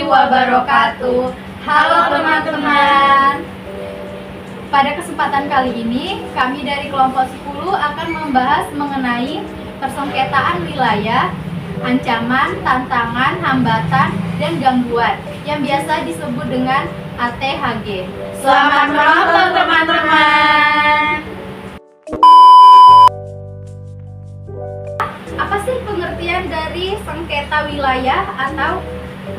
wabarakatuh. Halo teman-teman. Pada kesempatan kali ini, kami dari kelompok 10 akan membahas mengenai persengketaan wilayah, ancaman, tantangan, hambatan, dan gangguan yang biasa disebut dengan ATHG. Selamat menonton teman-teman. Apa sih pengertian dari sengketa wilayah atau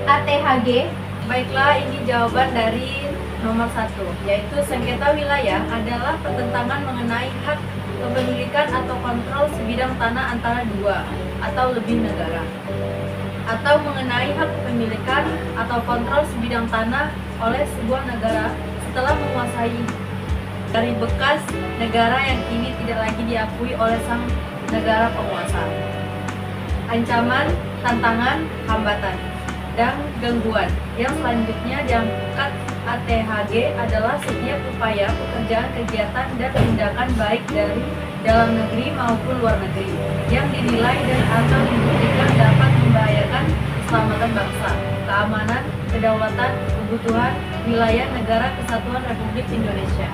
ATHG? Baiklah, ini jawaban dari nomor 1, yaitu sengketa wilayah adalah pertentangan mengenai hak kepemilikan atau kontrol sebidang tanah antara dua atau lebih negara, atau mengenai hak kepemilikan atau kontrol sebidang tanah oleh sebuah negara setelah menguasai dari bekas negara yang kini tidak lagi diakui oleh sang negara penguasa. Ancaman, tantangan, hambatan, dan gangguan. Yang selanjutnya diangkat ATHG adalah setiap upaya, pekerjaan, kegiatan, dan tindakan baik dari dalam negeri maupun luar negeri yang dinilai dan atau dibuktikan dapat membahayakan keselamatan bangsa, keamanan, kedaulatan, kebutuhan, wilayah negara kesatuan Republik Indonesia.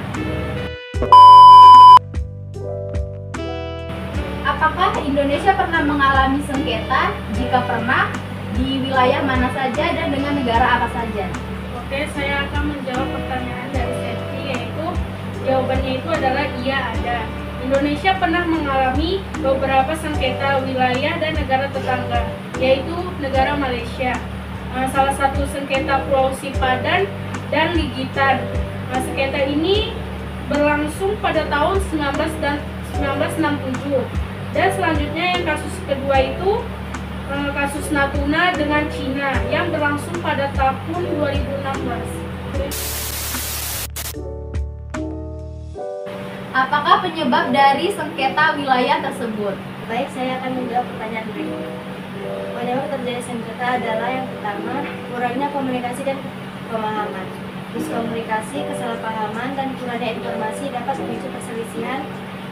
Apakah Indonesia pernah mengalami sengketa? Jika pernah, di wilayah mana saja dan dengan negara apa saja? Oke, saya akan menjawab pertanyaan dari Septi, yaitu jawabannya itu adalah iya ada. Indonesia pernah mengalami beberapa sengketa wilayah dan negara tetangga, yaitu negara Malaysia. Salah satu sengketa Pulau Sipadan dan Ligitan. Sengketa ini berlangsung pada tahun 1967. Dan selanjutnya yang kasus kedua itu kasus Natuna dengan Cina yang berlangsung pada tahun 2016. Apakah penyebab dari sengketa wilayah tersebut? Baik, saya akan menjawab pertanyaan berikut. Penyebab terjadi sengketa adalah yang pertama, kurangnya komunikasi dan pemahaman. Miskomunikasi, kesalahpahaman, dan kurangnya informasi dapat memicu perselisihan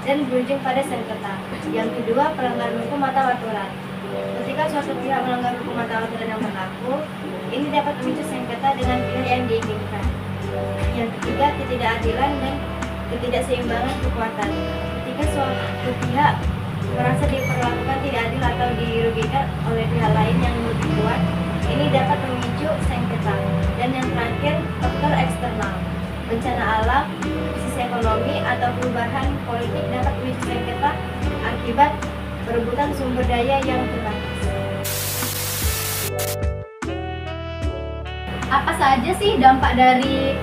dan berujung pada sengketa. Yang kedua, pelanggaran hukum atau aturan. Ketika suatu pihak melanggar hukum atau aturan yang berlaku, ini dapat memicu sengketa dengan pihak yang diinginkan. Yang ketiga, ketidakadilan dan ketidakseimbangan kekuatan. Ketika suatu pihak merasa diperlakukan tidak adil atau dirugikan oleh pihak lain yang lebih kuat, ini dapat memicu sengketa. Dan yang terakhir, faktor eksternal. Bencana alam, krisis ekonomi, atau perubahan politik dapat memicu sengketa akibat perebutan sumber daya yang terbatas. Apa saja sih dampak dari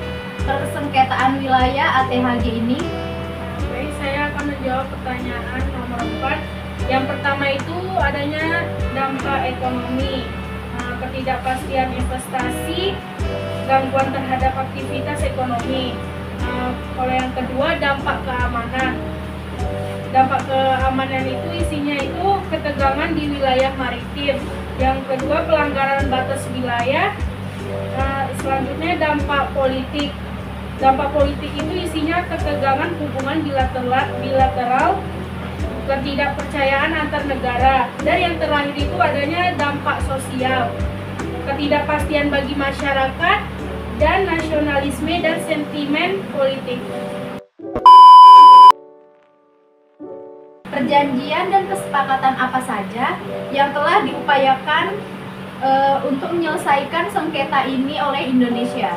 persengketaan wilayah ATHG ini? Baik, saya akan menjawab pertanyaan nomor 4. Yang pertama itu adanya dampak ekonomi, ketidakpastian investasi, gangguan terhadap aktivitas ekonomi. Kalau yang kedua, dampak keamanan. Dampak keamanan itu isinya itu ketegangan di wilayah maritim. Yang kedua, pelanggaran batas wilayah. Selanjutnya dampak politik. Dampak politik itu isinya ketegangan hubungan bilateral, ketidakpercayaan antar negara. Dan yang terakhir itu adanya dampak sosial, ketidakpastian bagi masyarakat, dan nasionalisme dan sentimen politik. Perjanjian dan kesepakatan apa saja yang telah diupayakan untuk menyelesaikan sengketa ini oleh Indonesia?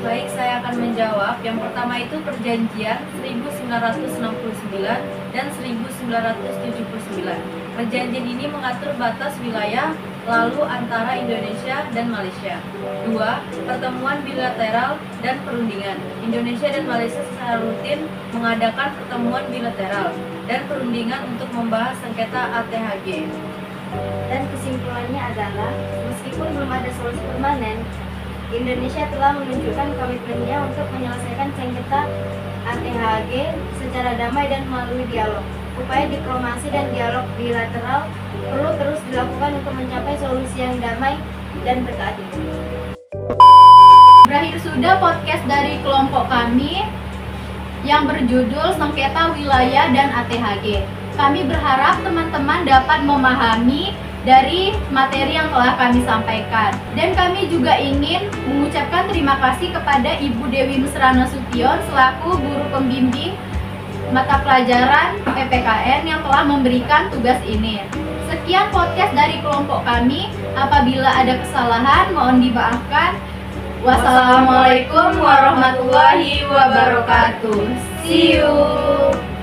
Baik, saya akan menjawab. Yang pertama itu perjanjian 1969 dan 1979. Perjanjian ini mengatur batas wilayah lalu antara Indonesia dan Malaysia. 2. Pertemuan bilateral dan perundingan. Indonesia dan Malaysia secara rutin mengadakan pertemuan bilateral dan perundingan untuk membahas sengketa ATHG. Dan kesimpulannya adalah, meskipun belum ada solusi permanen, Indonesia telah menunjukkan komitmennya untuk menyelesaikan sengketa ATHG secara damai dan melalui dialog. Upaya diplomasi dan dialog bilateral perlu terus dilakukan untuk mencapai solusi yang damai dan berkeadilan. Berakhir sudah podcast dari kelompok kami yang berjudul Sengketa Wilayah dan ATHG. Kami berharap teman-teman dapat memahami dari materi yang telah kami sampaikan. Dan kami juga ingin mengucapkan terima kasih kepada Ibu Dewi Nusra Nasution selaku guru pembimbing mata pelajaran PPKN yang telah memberikan tugas ini. Sekian podcast dari kelompok kami. Apabila ada kesalahan mohon dimaafkan. Wassalamualaikum warahmatullahi wabarakatuh. See you.